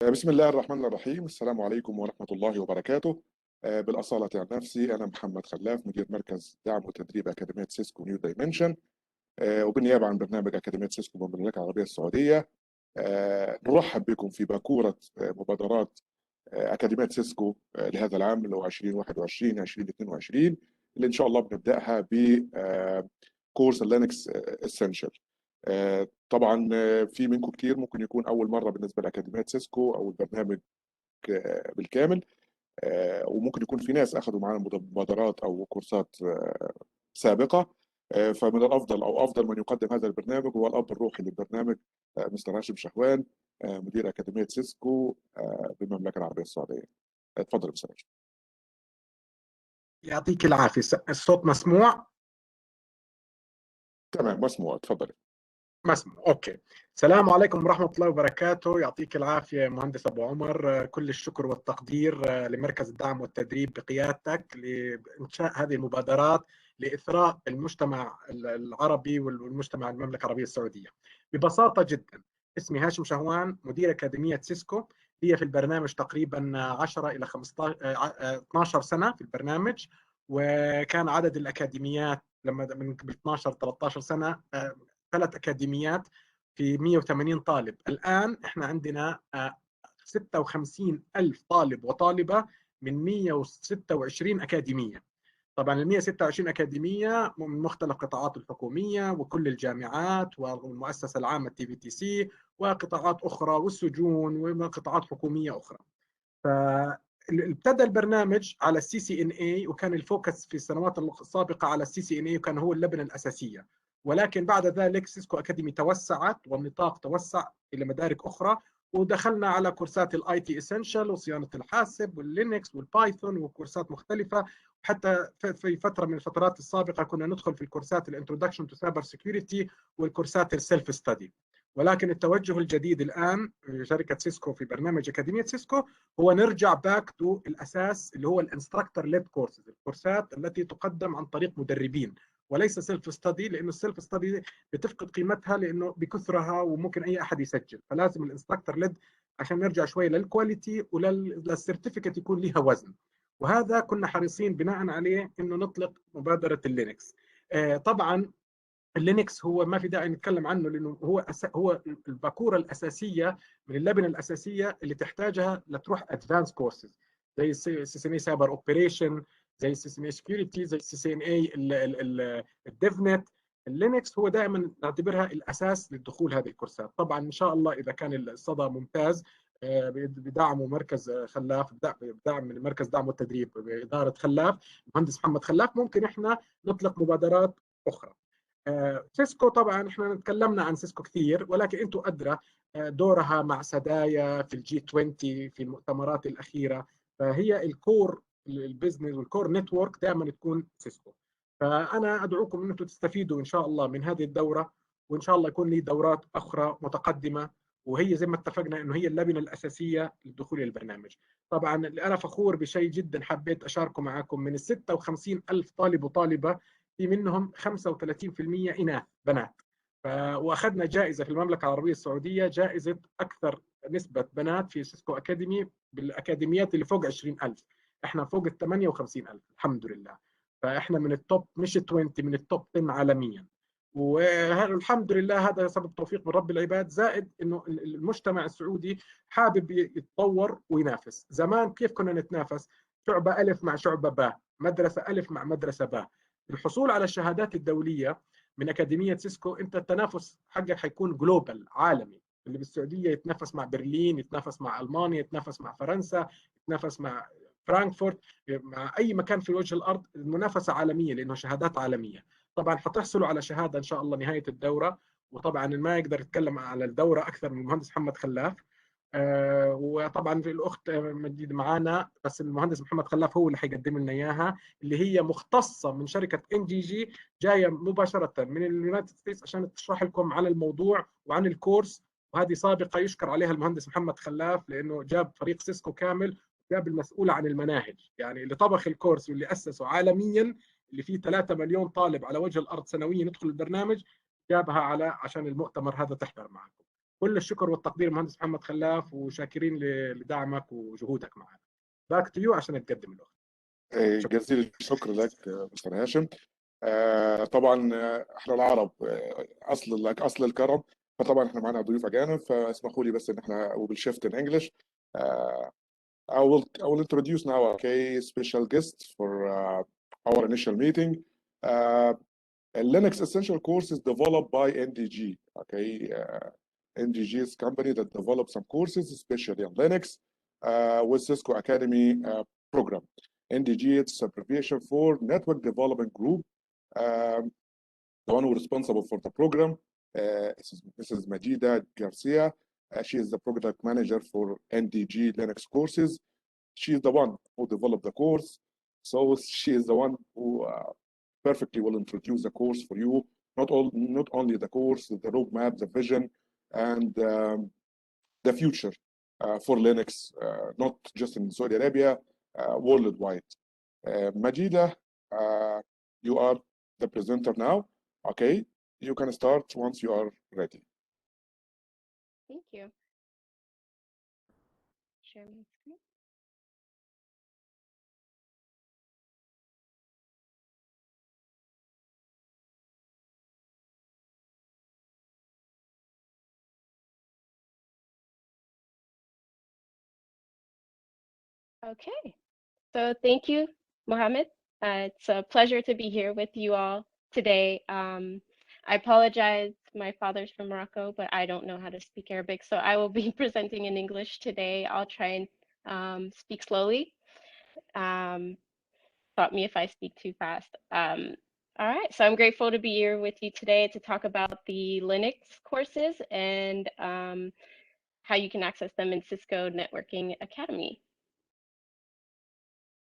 بسم الله الرحمن الرحيم. السلام عليكم ورحمة الله وبركاته. بالأصالة عن نفسي أنا محمد خلاف، مدير مركز دعم وتدريب أكاديمية سيسكو نيو دايمنشن، وبالنيابة عن برنامج أكاديمية سيسكو بالمملكة العربية السعودية. نرحب بكم في باكورة مبادرات أكاديمية سيسكو لهذا العام اللي هو 2021 2022، اللي إن شاء الله بنبدأها بكورس اللينكس اسينشال. طبعا في منكم كتير ممكن يكون أول مرة بالنسبة لأكاديمية سيسكو أو البرنامج بالكامل، وممكن يكون في ناس أخذوا معنا مبادرات أو كورسات سابقة. فمن الأفضل أو أفضل من يقدم هذا البرنامج هو الأب الروحي للبرنامج، مستر هاشم شهوان، مدير أكاديمية سيسكو بالمملكة العربية السعودية. اتفضل يا مستر هاشم. يعطيك العافية. الصوت مسموع؟ تمام مسموع، اتفضل. مسموع، اوكي. السلام عليكم ورحمة الله وبركاته. يعطيك العافية مهندس أبو عمر. كل الشكر والتقدير لمركز الدعم والتدريب بقيادتك لإنشاء هذه المبادرات لإثراء المجتمع العربي والمجتمع المملكة العربية السعودية. ببساطة جدا، اسمي هاشم شهوان، مدير أكاديمية سيسكو. لي في البرنامج تقريبا 10 إلى 15 12 سنة في البرنامج، وكان عدد الأكاديميات لما من قبل 12 13 سنة 3 أكاديميات في 180 طالب. الآن إحنا عندنا 56 ألف طالب وطالبة من 126 أكاديمية. طبعا ال 126 أكاديمية من مختلف قطاعات الحكومية وكل الجامعات والمؤسسة العامة TVTC وقطاعات أخرى والسجون وقطاعات حكومية أخرى. ابتدى البرنامج على CCNA، وكان الفوكس في السنوات السابقة على CCNA وكان هو اللبنة الأساسية. ولكن بعد ذلك سيسكو أكاديمي توسعت والنطاق توسع إلى مدارك أخرى، ودخلنا على كورسات الIT Essential وصيانة الحاسب واللينكس والبايثون وكورسات مختلفة. حتى في فترة من الفترات السابقة كنا ندخل في الكورسات الانترودكشن تو سايبر سيكيورتي والكورسات السيلف ستدي. ولكن التوجه الجديد الآن في شركة سيسكو في برنامج أكاديمية سيسكو هو نرجع باك تو الأساس اللي هو الانستراكتور ليد كورسز، الكورسات التي تقدم عن طريق مدربين وليس سيلف ستدي، لأنه السيلف ستدي بتفقد قيمتها لأنه بكثرها وممكن أي أحد يسجل. فلازم الانستراكتور ليد عشان نرجع شوي للكواليتي وللسيرتيفيكت يكون لها وزن. وهذا كنا حريصين بناء عليه انه نطلق مبادره اللينكس. طبعا اللينكس هو ما في داعي نتكلم عنه، لانه هو الباكوره الاساسيه من اللبنه الاساسيه اللي تحتاجها لتروح ادفانس كورسز زي CCNA سايبر اوبريشن، زي CCNA سكيورتي، زي CCNA الديفنت. اللينكس هو دائما نعتبرها الاساس للدخول هذه الكورسات. طبعا ان شاء الله اذا كان الصدى ممتاز بدعمه مركز خلاف، بدعم من مركز دعم والتدريب باداره خلاف المهندس محمد خلاف، ممكن احنا نطلق مبادرات اخرى. سيسكو طبعا احنا تكلمنا عن سيسكو كثير، ولكن انتم ادرى دورها مع سدايا في الجي 20 في المؤتمرات الاخيره. فهي الكور البزنس والكور نتورك دائما تكون سيسكو. فانا ادعوكم انكم تستفيدوا ان شاء الله من هذه الدوره، وان شاء الله يكون لي دورات اخرى متقدمه، وهي زي ما اتفقنا انه هي اللبنه الاساسيه للدخول الى البرنامج. طبعا انا فخور بشيء جدا حبيت اشاركه معكم. من ال 56 ألف طالب وطالبه في منهم 35% إناث بنات. واخذنا جائزه في المملكه العربيه السعوديه، جائزه اكثر نسبه بنات في سيسكو اكاديمي بالاكاديميات اللي فوق 20,000. احنا فوق ال 58,000 الحمد لله. فاحنا من التوب، مش 20، من التوب 10 عالميا. والحمد لله هذا سبب توفيق من رب العباد، زائد انه المجتمع السعودي حابب يتطور وينافس. زمان كيف كنا نتنافس؟ شعبة ألف مع شعبة باء، مدرسة ألف مع مدرسة باء. الحصول على الشهادات الدولية من أكاديمية سيسكو، أنت التنافس حقك حيكون جلوبال عالمي. اللي بالسعودية يتنافس مع برلين، يتنافس مع ألمانيا، يتنافس مع فرنسا، يتنافس مع فرانكفورت، مع أي مكان في وجه الأرض. المنافسة عالمية لأنه شهادات عالمية. طبعا حتحصلوا على شهادة إن شاء الله نهاية الدورة. وطبعا ما يقدر يتكلم على الدورة أكثر من المهندس محمد خلاف. وطبعا في الاخت مجيد معانا، بس المهندس محمد خلاف هو اللي حيقدم لنا اياها، اللي هي مختصه من شركه NDG، جايه مباشره من اليونايتد ستيتس عشان تشرح لكم عن الموضوع وعن الكورس. وهذه سابقه يشكر عليها المهندس محمد خلاف، لانه جاب فريق سيسكو كامل، جاب المسؤول عن المناهج، يعني اللي طبخ الكورس واللي اسسه عالميا، اللي فيه 3 مليون طالب على وجه الارض سنويا يدخل البرنامج، جابها عشان المؤتمر هذا تحضر معكم. كل الشكر والتقدير مهندس محمد خلاف، وشاكرين لدعمك وجهودك معنا. باك تو يو عشان تقدم اللغة. جزيل الشكر لك مستر هاشم. طبعا احنا العرب اصل الكرم، فطبعا احنا معنا ضيوف اجانب، فاسمحوا لي بس ان احنا وبالشيفت ان انجلش. I will introduce now a special guest for our initial meeting. Linux Essential course is developed by NDG. Okay, NDG is a company that develops some courses, especially on Linux, with Cisco Academy program. NDG, it's abbreviation for Network Development Group. The one who is responsible for the program, Mrs. Majida Garcia. She is the product manager for NDG Linux courses. She is the one who developed the course. So she is the one who perfectly will introduce the course for you. Not only the course, the roadmap, the vision, and the future for Linux, not just in Saudi Arabia, worldwide. Majida, you are the presenter now. Okay, you can start once you are ready. Thank you. Share my screen. Okay, so thank you, Mohammed. It's a pleasure to be here with you all today. I apologize, my father's from Morocco, but I don't know how to speak Arabic, so I will be presenting in English today. I'll try and speak slowly. Stop me if I speak too fast. All right, so I'm grateful to be here with you today to talk about the Linux courses and how you can access them in Cisco Networking Academy.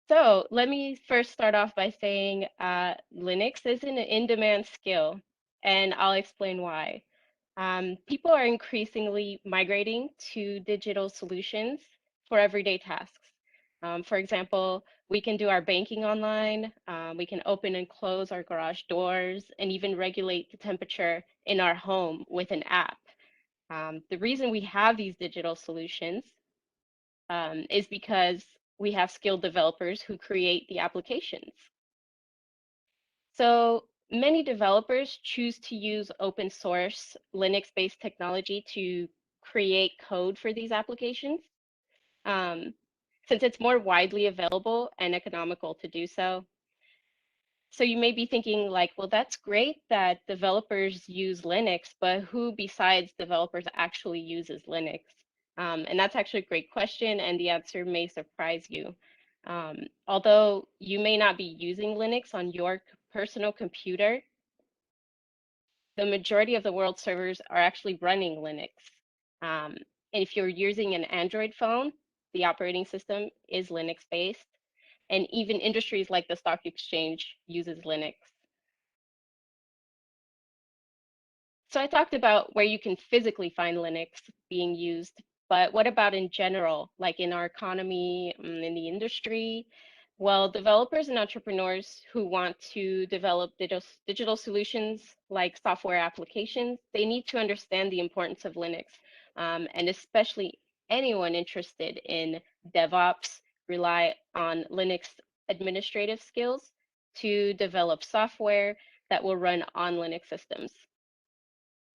So let me first start off by saying Linux is an in-demand skill, and I'll explain why. People are increasingly migrating to digital solutions for everyday tasks. For example, we can do our banking online, we can open and close our garage doors, and even regulate the temperature in our home with an app. The reason we have these digital solutions is because we have skilled developers who create the applications. So many developers choose to use open source Linux-based technology to create code for these applications, since it's more widely available and economical to do so. So you may be thinking like, well, that's great that developers use Linux, but who besides developers actually uses Linux? And that's actually a great question, and the answer may surprise you. Although you may not be using Linux on your personal computer, the majority of the world's servers are actually running Linux. And if you're using an Android phone, the operating system is Linux-based, and even industries like the stock exchange uses Linux. So I talked about where you can physically find Linux being used, but what about in general, like in our economy, in the industry? Well, developers and entrepreneurs who want to develop digital solutions like software applications, they need to understand the importance of Linux, and especially anyone interested in DevOps rely on Linux administrative skills to develop software that will run on Linux systems.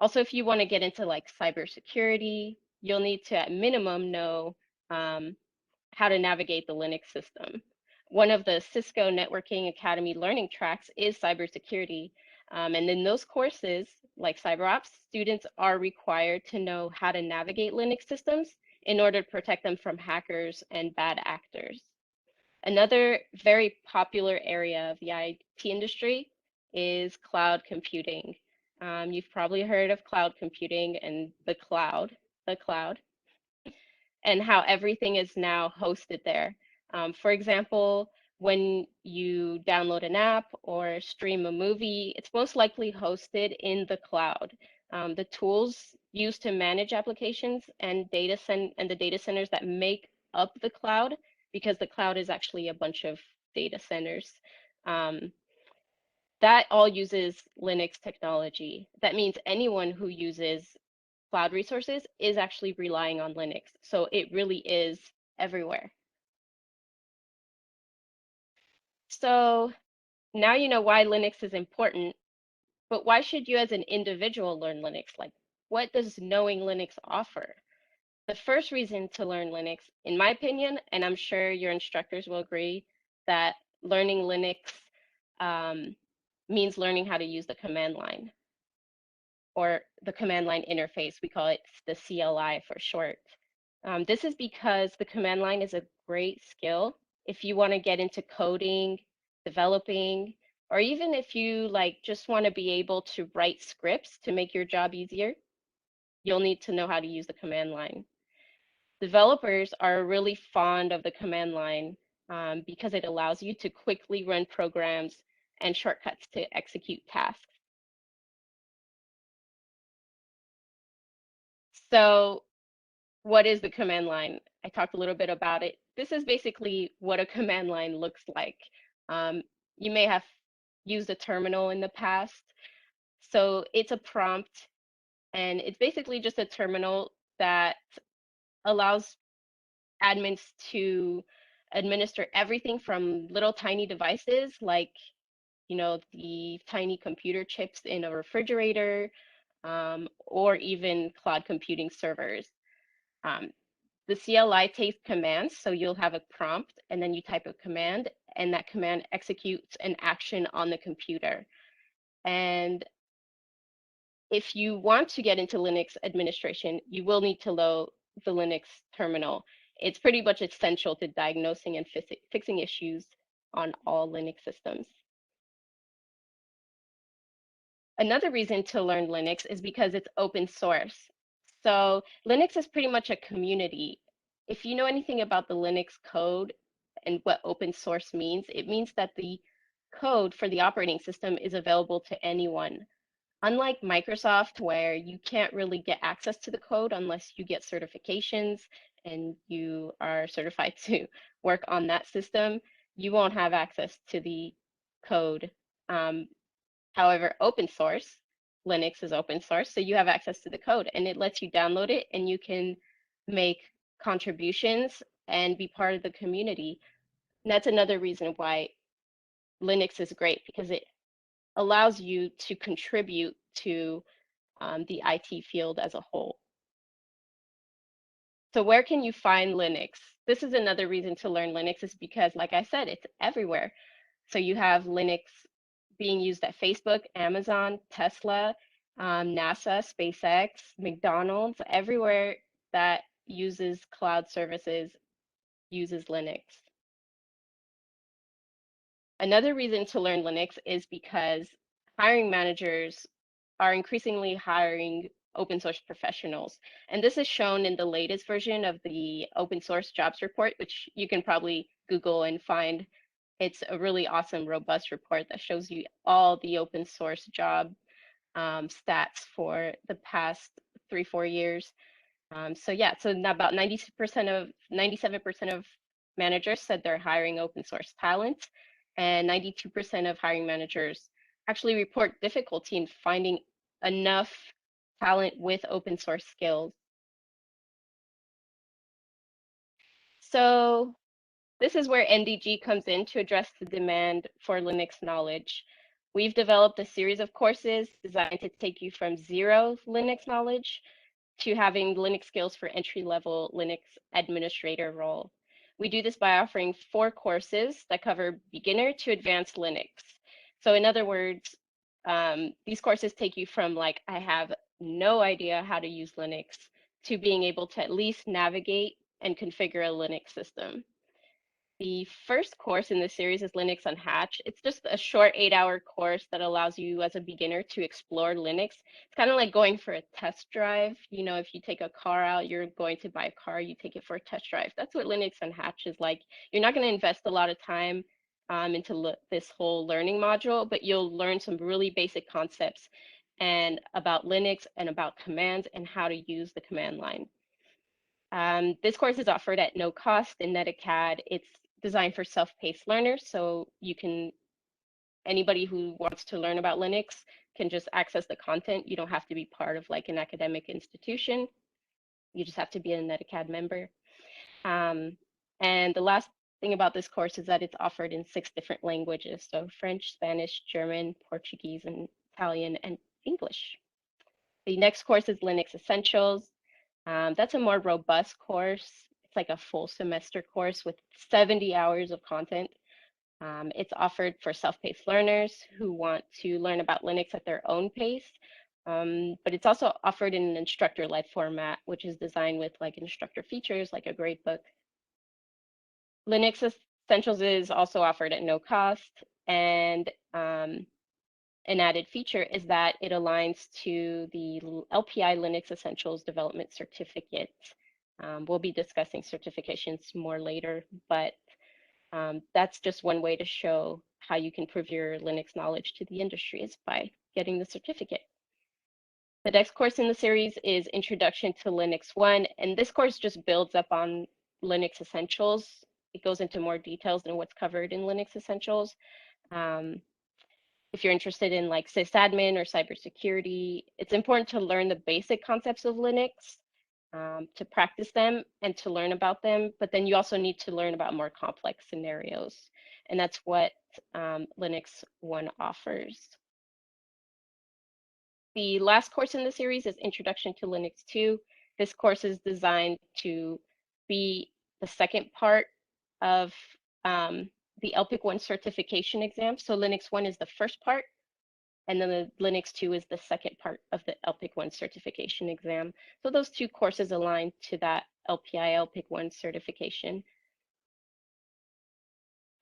Also, if you want to get into like cybersecurity, you'll need to at minimum know how to navigate the Linux system. One of the Cisco Networking Academy learning tracks is cybersecurity. And in those courses, like CyberOps, students are required to know how to navigate Linux systems in order to protect them from hackers and bad actors. Another very popular area of the IT industry is cloud computing. You've probably heard of cloud computing and the cloud, and how everything is now hosted there. For example, when you download an app or stream a movie, it's most likely hosted in the cloud. The tools used to manage applications and the data centers that make up the cloud, because the cloud is actually a bunch of data centers. That all uses Linux technology. That means anyone who uses cloud resources is actually relying on Linux. So it really is everywhere. So now you know why Linux is important, but why should you as an individual learn Linux? Like, what does knowing Linux offer? The first reason to learn Linux, in my opinion, and I'm sure your instructors will agree, that learning Linux means learning how to use the command line or the command line interface. We call it the CLI for short. This is because the command line is a great skill if you want to get into coding, developing, or even if you just want to be able to write scripts to make your job easier, you'll need to know how to use the command line. Developers are really fond of the command line because it allows you to quickly run programs and shortcuts to execute tasks. So what is the command line? I talked a little bit about it. This is basically what a command line looks like. You may have used a terminal in the past. So it's a prompt, and it's basically just a terminal that allows admins to administer everything from little tiny devices like, the tiny computer chips in a refrigerator, or even cloud computing servers. The CLI takes commands, so you'll have a prompt and then you type a command, and that command executes an action on the computer. And if you want to get into Linux administration, you will need to know the Linux terminal. It's pretty much essential to diagnosing and fixing issues on all Linux systems. Another reason to learn Linux is because it's open source. So Linux is pretty much a community. If you know anything about the Linux code and what open source means, it means that the code for the operating system is available to anyone. Unlike Microsoft, where you can't really get access to the code unless you get certifications and you are certified to work on that system, you won't have access to the code. However, open source, Linux is open source, so you have access to the code, and it lets you download it and you can make contributions and be part of the community. And that's another reason why Linux is great, because it allows you to contribute to the IT field as a whole. So where can you find Linux? This is another reason to learn Linux, is because, like I said, it's everywhere. So you have Linux being used at Facebook, Amazon, Tesla, NASA, SpaceX, McDonald's, everywhere that uses cloud services uses Linux. Another reason to learn Linux is because hiring managers are increasingly hiring open source professionals. And this is shown in the latest version of the open source jobs report, which you can probably Google and find. It's a really awesome, robust report that shows you all the open source job stats for the past 3-4 years. So about 97% of managers said they're hiring open source talent, and 92% of hiring managers actually report difficulty in finding enough talent with open source skills. So this is where NDG comes in to address the demand for Linux knowledge. We've developed a series of courses designed to take you from zero Linux knowledge to having Linux skills for entry-level Linux administrator role. We do this by offering 4 courses that cover beginner to advanced Linux. So in other words, these courses take you from I have no idea how to use Linux to being able to at least navigate and configure a Linux system. The first course in the series is Linux Unhatched. It's just a short 8-hour course that allows you as a beginner to explore Linux. It's kind of like going for a test drive. If you take a car out, you're going to buy a car, you take it for a test drive. That's what Linux Unhatched is like. You're not going to invest a lot of time into this whole learning module, but you'll learn some really basic concepts and about Linux and about commands and how to use the command line. This course is offered at no cost in NetAcad. It's designed for self-paced learners, so anybody who wants to learn about Linux can just access the content. You don't have to be part of like an academic institution. You just have to be a NetAcad member. And the last thing about this course is that it's offered in 6 different languages. So French, Spanish, German, Portuguese, and Italian, and English. The next course is Linux Essentials. That's a more robust course. It's like a full semester course with 70 hours of content. It's offered for self-paced learners who want to learn about Linux at their own pace. But it's also offered in an instructor-led format, which is designed with like instructor features like a gradebook. Linux Essentials is also offered at no cost, and an added feature is that it aligns to the LPI Linux Essentials Development Certificate. We'll be discussing certifications more later, but that's just one way to show how you can prove your Linux knowledge to the industry is by getting the certificate. The next course in the series is Introduction to Linux 1, and this course just builds up on Linux Essentials. It goes into more details than what's covered in Linux Essentials. If you're interested in like sysadmin or cybersecurity, it's important to learn the basic concepts of Linux, to practice them and to learn about them, but then you also need to learn about more complex scenarios. And that's what Linux 1 offers. The last course in the series is Introduction to Linux 2. This course is designed to be the second part of the LPIC 1 certification exam. So Linux 1 is the first part, and then the Linux 2 is the second part of the LPIC 1 certification exam. So those 2 courses align to that LPI LPIC 1 certification.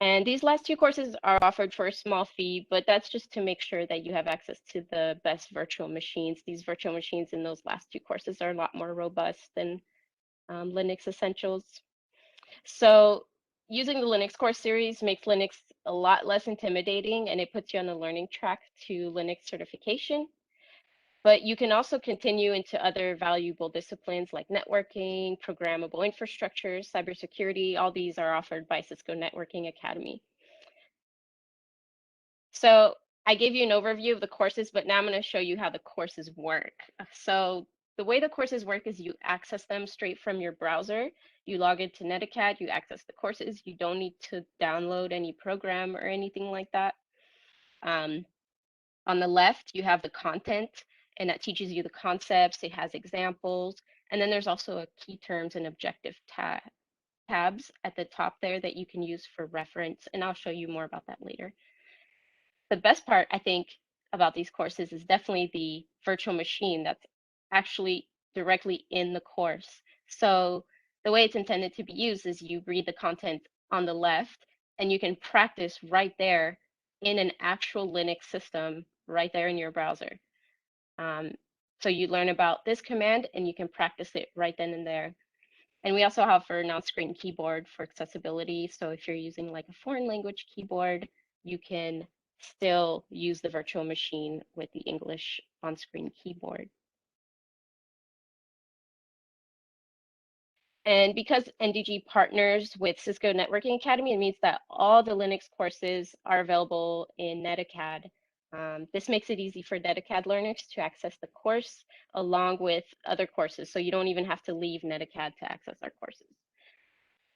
And these last 2 courses are offered for a small fee, but that's just to make sure that you have access to the best virtual machines. These virtual machines in those last 2 courses are a lot more robust than Linux Essentials. So using the Linux course series makes Linux a lot less intimidating, and it puts you on a learning track to Linux certification. But you can also continue into other valuable disciplines like networking, programmable infrastructure, cybersecurity. All these are offered by Cisco Networking Academy. So I gave you an overview of the courses, but now I'm going to show you how the courses work. So the way the courses work is you access them straight from your browser. You log into NetAcad, you access the courses. You don't need to download any program or anything like that. On the left, you have the content, and that teaches you the concepts. It has examples. And then there's also a key terms and objective tabs at the top there that you can use for reference. And I'll show you more about that later. The best part, I think, about these courses is definitely the virtual machine that's actually directly in the course. So the way it's intended to be used is you read the content on the left, and you can practice right there in an actual Linux system right there in your browser. So you learn about this command, and you can practice it right then and there. And we also have for non-screen keyboard for accessibility. So if you're using like a foreign language keyboard, you can still use the virtual machine with the English on-screen keyboard. And because NDG partners with Cisco Networking Academy, it means that all the Linux courses are available in NetAcad. This makes it easy for NetAcad learners to access the course along with other courses. So you don't even have to leave NetAcad to access our courses.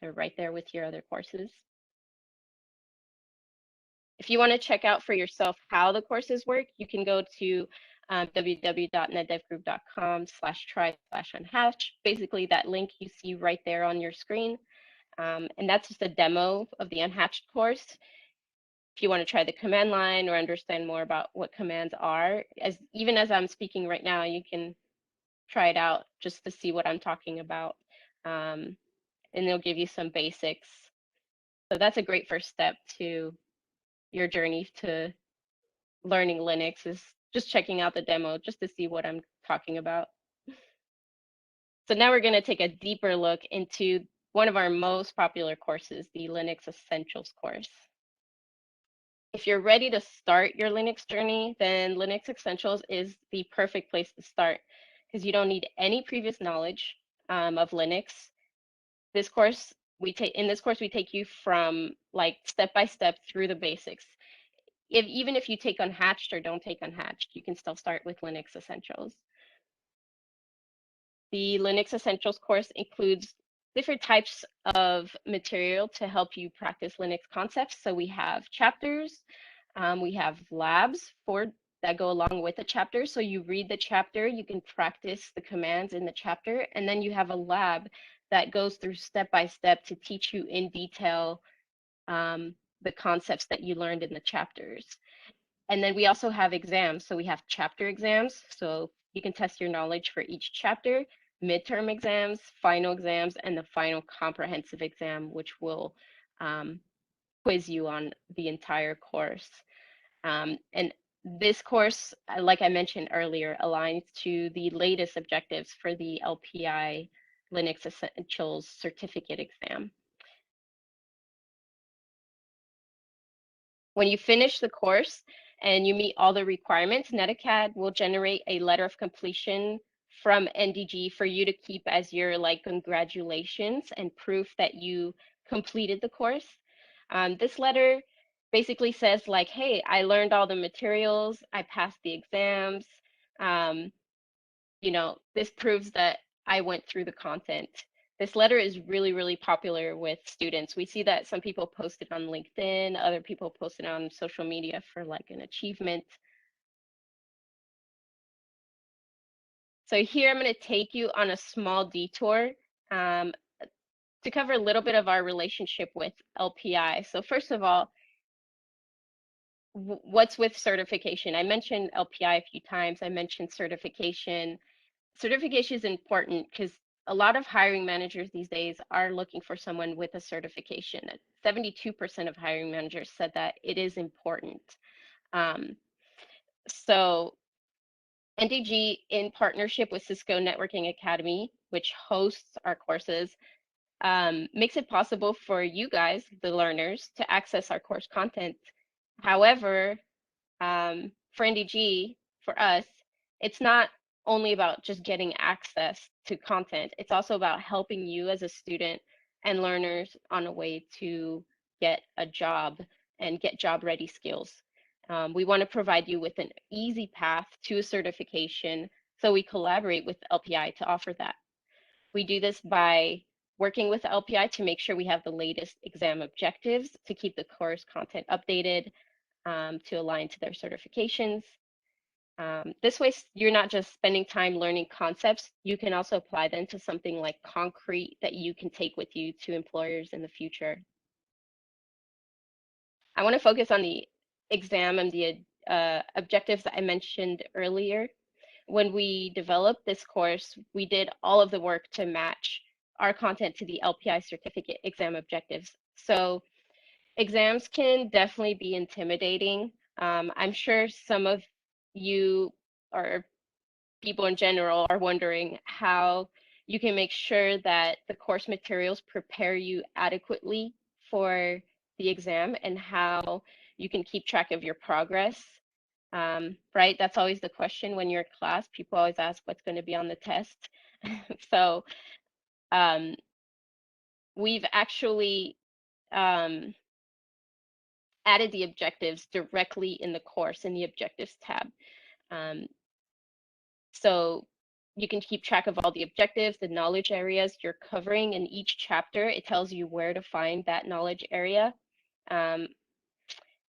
They're right there with your other courses. If you want to check out for yourself how the courses work, you can go to www.netdevgroup.com/try/unhatch. Basically, that link you see right there on your screen. And that's just a demo of the Unhatched course. If you want to try the command line or understand more about what commands are, even as I'm speaking right now, you can try it out just to see what I'm talking about. And they'll give you some basics. So that's a great first step to your journey to learning Linux, is just checking out the demo just to see what I'm talking about. So now we're going to take a deeper look into one of our most popular courses, the Linux Essentials course. If you're ready to start your Linux journey, then Linux Essentials is the perfect place to start because you don't need any previous knowledge of Linux. In this course, we take you from like step by step through the basics. even if you take Unhatched or don't take Unhatched, you can still start with Linux Essentials. The Linux Essentials course includes different types of material to help you practice Linux concepts. So we have chapters, we have labs that go along with the chapter. So you read the chapter, you can practice the commands in the chapter, and then you have a lab that goes through step by step to teach you in detail the concepts that you learned in the chapters. And then we also have exams. So we have chapter exams. So you can test your knowledge for each chapter, midterm exams, final exams, and the final comprehensive exam, which will quiz you on the entire course. And this course, like I mentioned earlier, aligns to the latest objectives for the LPI Linux Essentials Certificate exam. When you finish the course and you meet all the requirements, NetAcad will generate a letter of completion from NDG for you to keep as your congratulations and proof that you completed the course. This letter basically says hey, I learned all the materials, I passed the exams. This proves that I went through the content. This letter is really, really popular with students. We see that some people post it on LinkedIn, other people post it on social media for an achievement. So here I'm going to take you on a small detour to cover a little bit of our relationship with LPI. So first of all, what's with certification? I mentioned LPI a few times. I mentioned certification. Certification is important because a lot of hiring managers these days are looking for someone with a certification. 72% of hiring managers said that it is important. So NDG, in partnership with Cisco Networking Academy, which hosts our courses, makes it possible for you guys, the learners, to access our course content. However, for NDG, for us, it's not only about just getting access to content. It's also about helping you as a student and learners on a way to get a job and get job ready skills. We want to provide you with an easy path to a certification, so we collaborate with LPI to offer that. We do this by working with LPI to make sure we have the latest exam objectives to keep the course content updated, to align to their certifications. This way, you're not just spending time learning concepts, you can also apply them to something concrete that you can take with you to employers in the future. I want to focus on the exam and the objectives that I mentioned earlier. When we developed this course, we did all of the work to match our content to the LPI certificate exam objectives. So exams can definitely be intimidating. I'm sure some of you or people in general are wondering how you can make sure that the course materials prepare you adequately for the exam and how you can keep track of your progress. Right? That's always the question when you're in class. People always ask what's going to be on the test. So we've actually added the objectives directly in the course in the objectives tab. So you can keep track of all the objectives, the knowledge areas you're covering in each chapter. It tells you where to find that knowledge area.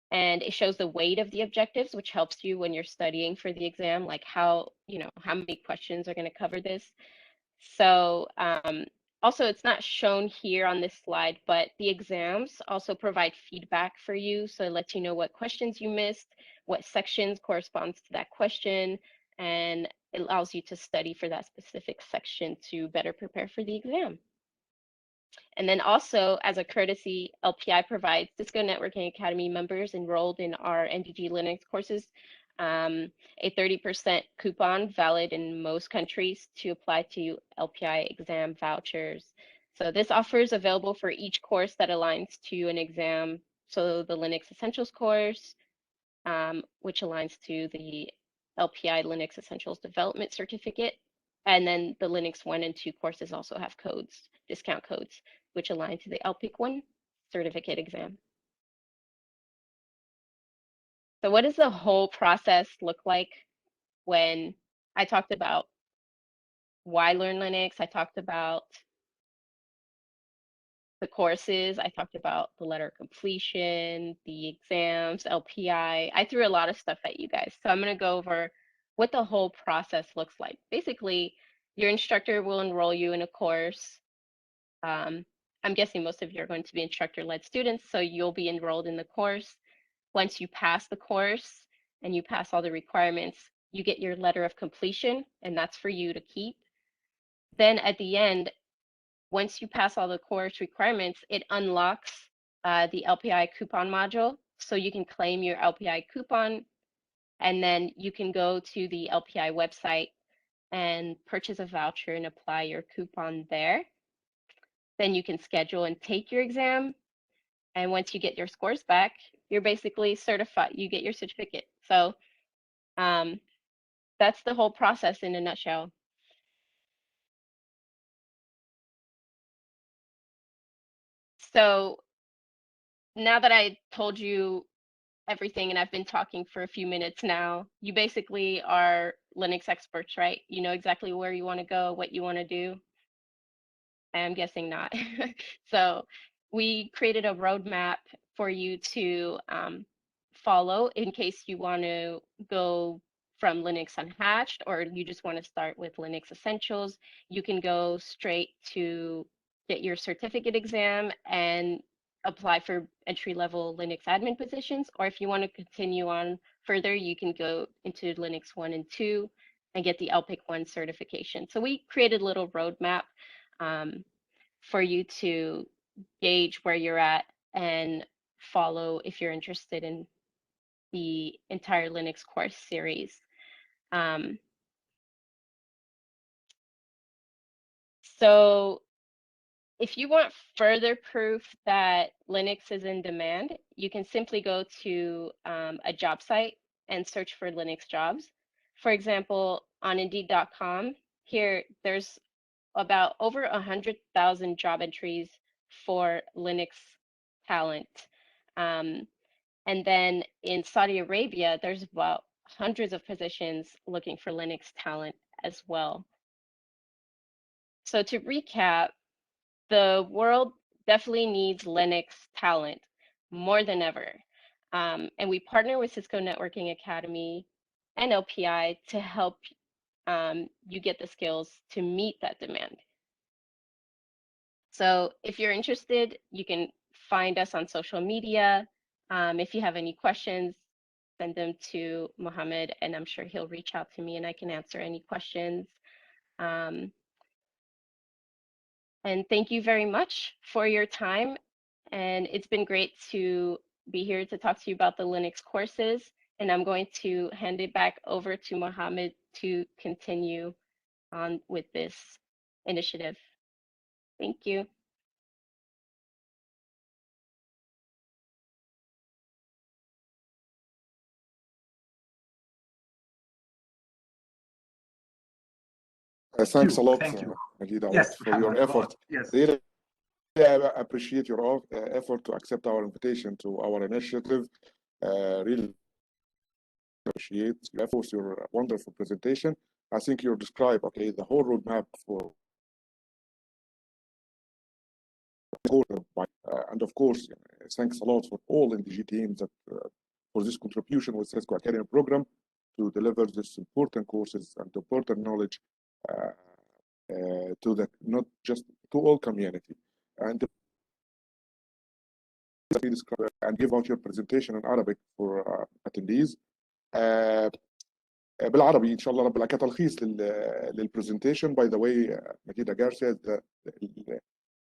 And it shows the weight of the objectives, which helps you when you're studying for the exam, how many questions are going to cover this. So also, it's not shown here on this slide, but the exams also provide feedback for you. So it lets you know what questions you missed, what sections corresponds to that question, and it allows you to study for that specific section to better prepare for the exam. And then also, as a courtesy, LPI provides Cisco Networking Academy members enrolled in our NDG Linux courses a 30% coupon valid in most countries to apply to LPI exam vouchers. So this offer is available for each course that aligns to an exam. So the Linux Essentials course, which aligns to the LPI Linux Essentials Development Certificate. And then the Linux 1 and 2 courses also have codes, discount codes, which align to the LPIC 1 certificate exam. So what does the whole process look like when I talked about why learn Linux? I talked about the courses. I talked about the letter of completion, the exams, LPI. I threw a lot of stuff at you guys. So I'm going to go over what the whole process looks like. Basically, your instructor will enroll you in a course. I'm guessing most of you are going to be instructor-led students, so you'll be enrolled in the course. Once you pass the course and you pass all the requirements, you get your letter of completion, and that's for you to keep. Then at the end, once you pass all the course requirements, it unlocks the LPI coupon module. So you can claim your LPI coupon, and then you can go to the LPI website and purchase a voucher and apply your coupon there. Then you can schedule and take your exam. And once you get your scores back, you're basically certified, you get your certificate. So that's the whole process in a nutshell. So now that I told you everything and I've been talking for a few minutes now, you basically are Linux experts, right? You know exactly where you want to go, what you want to do. I'm guessing not. So we created a roadmap for you to follow in case you want to go from Linux Unhatched, or you just want to start with Linux Essentials. You can go straight to get your certificate exam and apply for entry-level Linux admin positions, or if you want to continue on further, you can go into Linux 1 and 2 and get the LPIC 1 certification. So we created a little roadmap for you to gauge where you're at and follow if you're interested in the entire Linux course series. So if you want further proof that Linux is in demand, you can simply go to a job site and search for Linux jobs. For example, on Indeed.com, here there's about over 100,000 job entries for Linux talent. And then in Saudi Arabia, there's about hundreds of positions looking for Linux talent as well. So to recap, the world definitely needs Linux talent more than ever. And we partner with Cisco Networking Academy and LPI to help you get the skills to meet that demand. So if you're interested, you can find us on social media. If you have any questions, send them to Mohammed, and I'm sure he'll reach out to me and I can answer any questions. And thank you very much for your time. And it's been great to be here to talk to you about the Linux courses. And I'm going to hand it back over to Mohammed to continue on with this initiative. Thank you. Thanks a lot, Thank you. Majida, Yes, for your Mohammed. effort. Yes. Really appreciate your effort to accept our invitation to our initiative. Really appreciate your efforts, your wonderful presentation. I think you described, okay, the whole roadmap for and of course, thanks a lot for all NDG teams that for this contribution with Cisco Academy program to deliver this important courses and important knowledge to the not just to all community. And and give out your presentation in Arabic for attendees. بالعربي ان شاء الله رب كتلخيص للبرزنتيشن. باي ذا واي مجيدة جارسيا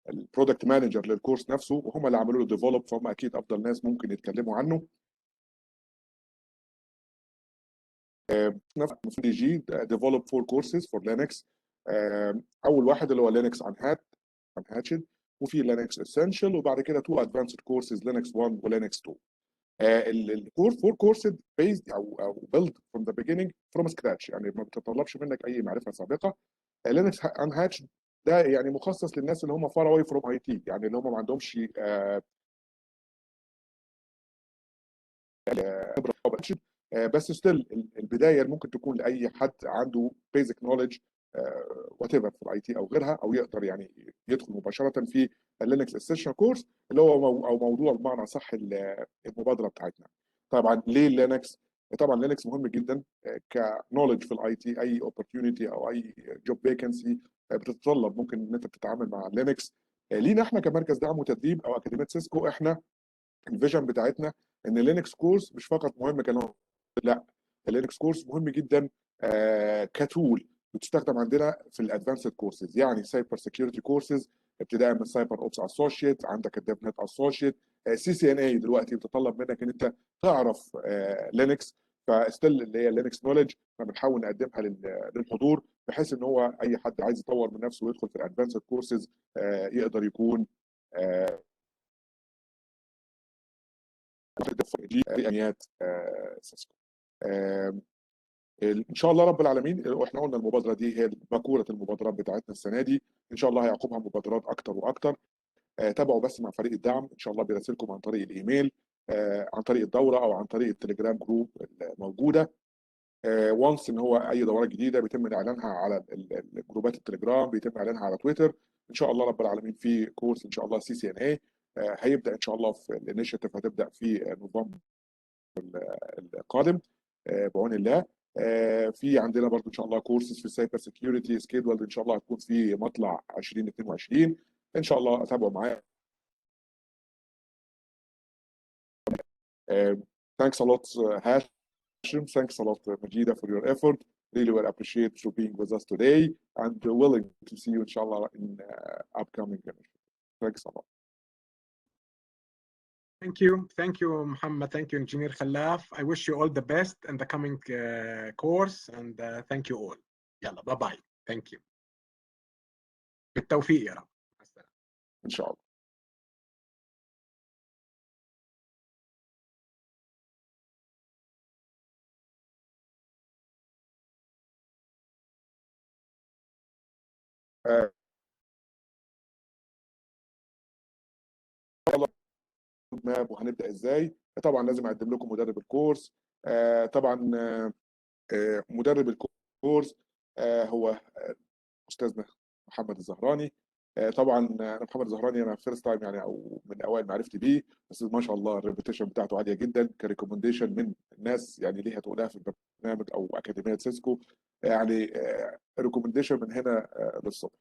البرودكت مانجر للكورس نفسه، وهم اللي عملوا له ديفلوب، فهم اكيد افضل ناس ممكن يتكلموا عنه. في دي جي ديفلوب 4 كورسز فور لينكس. اول واحد اللي هو لينكس انهاتشد، وفي لينكس اسينشال، وبعد كده 2 ادفانسد كورسز لينكس 1 ولينكس 2. الكورس 4 كورسز بيزد او بيلد فروم ذا بيجيننج فروم سكراتش، يعني ما بتتطلبش منك اي معرفه سابقه. لينكس انهاتشد ده يعني مخصص للناس اللي هم فار اواي فروم اي تي، يعني اللي هم ما عندهمش خبره بس ستيل البدايه ممكن تكون لاي حد عنده بيزك نوليدج وات ايفر في الاي تي او غيرها، او يقدر يعني يدخل مباشره في اللينكس اسيشن كورس اللي هو او موضوع بمعنى صح المبادره بتاعتنا. طبعا ليه لينكس؟ طبعا لينكس مهم جدا كنولج في الاي تي. اي اوبورتيونيتي او اي جوب فيكنسي بتتطلب ممكن ان انت تتعامل مع لينكس. لينا احنا كمركز دعم وتدريب او اكاديميه سيسكو، احنا الفيجن بتاعتنا ان اللينكس كورس مش فقط مهم كنوع، لا، اللينكس كورس مهم جدا كتول بتستخدم عندنا في الادفانسد كورسز، يعني سايبر سكيورتي كورسز ابتداء من سايبر اوبس اسوشيت، عندك الديف نت اسوشيت، CCNA دلوقتي بتطلب منك ان انت تعرف لينكس. فستيل اللي هي لينكس نولج فبنحاول نقدمها للحضور، بحيث ان هو اي حد عايز يطور من نفسه ويدخل في الادفانسد كورسز يقدر يكون دي امنيات سيسكو. ان شاء الله رب العالمين. واحنا قلنا المبادره دي هي باكوره المبادرات بتاعتنا السنه دي، ان شاء الله هيعقبها مبادرات اكتر واكتر. تابعوا بس مع فريق الدعم، ان شاء الله بيراسلكم عن طريق الايميل، عن طريق الدوره، او عن طريق التليجرام جروب الموجوده. وانس ان هو اي دورات جديده بيتم اعلانها على الجروبات التليجرام، بيتم اعلانها على تويتر. ان شاء الله رب العالمين في كورس ان شاء الله CCNA هيبدا ان شاء الله في الانيشيتيف، هتبدا في نظام القادم بعون الله. في عندنا برضو ان شاء الله كورسز في السايبر سكيورتي سكيدول ان شاء الله هتكون في مطلع 2022 ان شاء الله. تابعوا معايا. Thanks a lot Hashim, thanks a lot Majida for your effort. Really well appreciate you being with us today and willing to see you inshallah in upcoming initiatives. Thanks a lot. Thank you, Muhammad. Thank you, Engineer Khalaf. I wish you all the best in the coming course, and thank you all. يلا باي باي. Thank you. بالتوفيق يا رب. إن شاء الله. ماب وهنبدا ازاي. طبعا لازم اقدم لكم مدرب الكورس. طبعا مدرب الكورس هو استاذنا محمد الزهراني. طبعا انا محمد الزهراني انا فيرست تايم يعني، او من اوائل معرفتي بيه، بس ما شاء الله الريبيتيشن بتاعته عاليه جدا كريكومنديشن من الناس يعني ليها تقولها في البرنامج او اكاديميه سيسكو، يعني ريكومنديشن من هنا للصبح.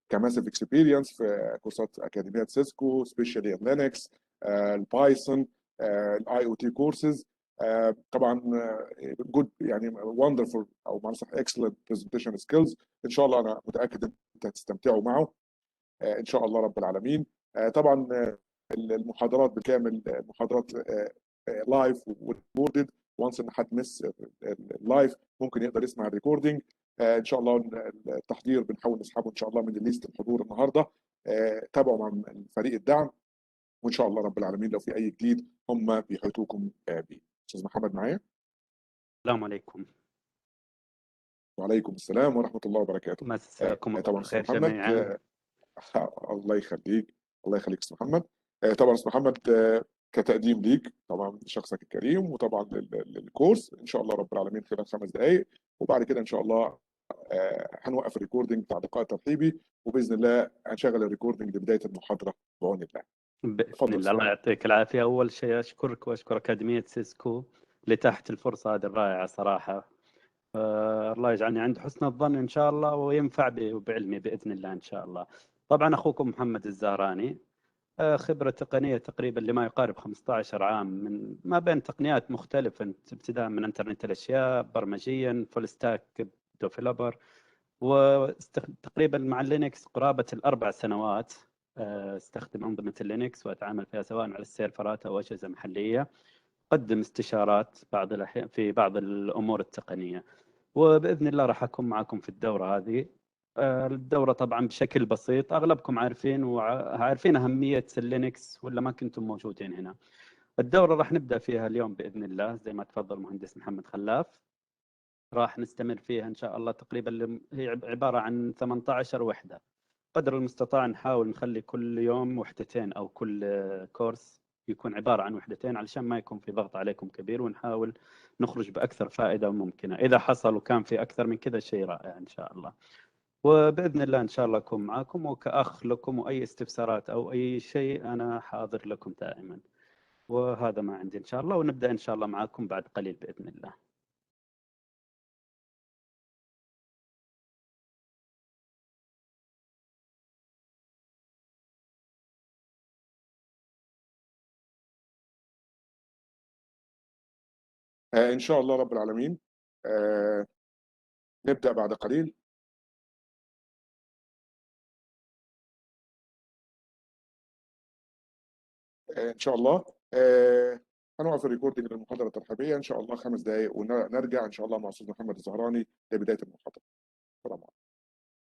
كماسيف اكسبيرينس في كورسات اكاديميه سيسكو سبيشالي ان لينكس، البايثون، الاي او تي كورسز. طبعا جود يعني وندرفul او معنى صح اكسلنت برزنتيشن سكيلز. ان شاء الله انا متاكد ان انت هتستمتعوا معه ان شاء الله رب العالمين. طبعا المحاضرات بالكامل محاضرات لايف وريكوردد. وانس ان حد مس اللايف ممكن يقدر يسمع الريكوردنج. ان شاء الله التحضير بنحاول نسحبه ان شاء الله من الليست الحضور النهارده. تابعوا مع فريق الدعم، وان شاء الله رب العالمين لو في اي جديد هم بيحيطوكم بيه. استاذ محمد معايا. السلام عليكم. وعليكم السلام ورحمه الله وبركاته. مساكم طبعا بالخير استاذ محمد جميعا. الله يخليك. الله يخليك استاذ محمد. طبعا استاذ محمد كتقديم ليك طبعا شخصك الكريم، وطبعا للكورس ان شاء الله رب العالمين خلال 5 دقائق، وبعد كده ان شاء الله هنوقف الريكوردنج بتاع اللقاء الترحيبي، وباذن الله هنشغل الريكوردنج لبدايه المحاضره بعون الله. باذن الله. الله يعطيك العافيه. اول شيء اشكرك واشكر اكاديميه سيسكو لتحت الفرصه هذه الرائعه صراحه. الله يجعلني عند حسن الظن ان شاء الله، وينفع بعلمي باذن الله ان شاء الله. طبعا اخوكم محمد الزهراني، خبره تقنيه تقريبا لما يقارب 15 عام من ما بين تقنيات مختلفه، ابتداء من انترنت الاشياء، برمجيا، فول ستاك ديفلوبر، وتقريبا مع اللينكس قرابه ال4 سنوات. استخدم انظمه اللينكس واتعامل فيها سواء على السيرفرات او اجهزه محليه. قدم استشارات بعض الأحيان في بعض الامور التقنيه، وباذن الله راح اكون معكم في الدوره هذه. الدوره طبعا بشكل بسيط، اغلبكم عارفين وعارفين اهميه اللينكس ولا ما كنتم موجودين هنا. الدوره راح نبدا فيها اليوم باذن الله زي ما تفضل المهندس محمد خلاف. راح نستمر فيها ان شاء الله تقريبا، هي عباره عن 18 وحده. قدر المستطاع نحاول نخلي كل يوم وحدتين او كل كورس يكون عبارة عن وحدتين علشان ما يكون في ضغط عليكم كبير، ونحاول نخرج بأكثر فائدة ممكنة. إذا حصل وكان في أكثر من كذا شيء رائع إن شاء الله. وبإذن الله إن شاء الله أكون معاكم، وكأخ لكم، وأي استفسارات أو أي شيء أنا حاضر لكم دائما. وهذا ما عندي إن شاء الله، ونبدأ إن شاء الله معاكم بعد قليل بإذن الله. إن شاء الله رب العالمين. نبدأ بعد قليل. إن شاء الله هنوقف الريكوردنج للمحاضرة الترحيبية إن شاء الله 5 دقائق، ونرجع إن شاء الله مع أستاذ محمد الزهراني لبداية المحاضرة. السلام عليكم.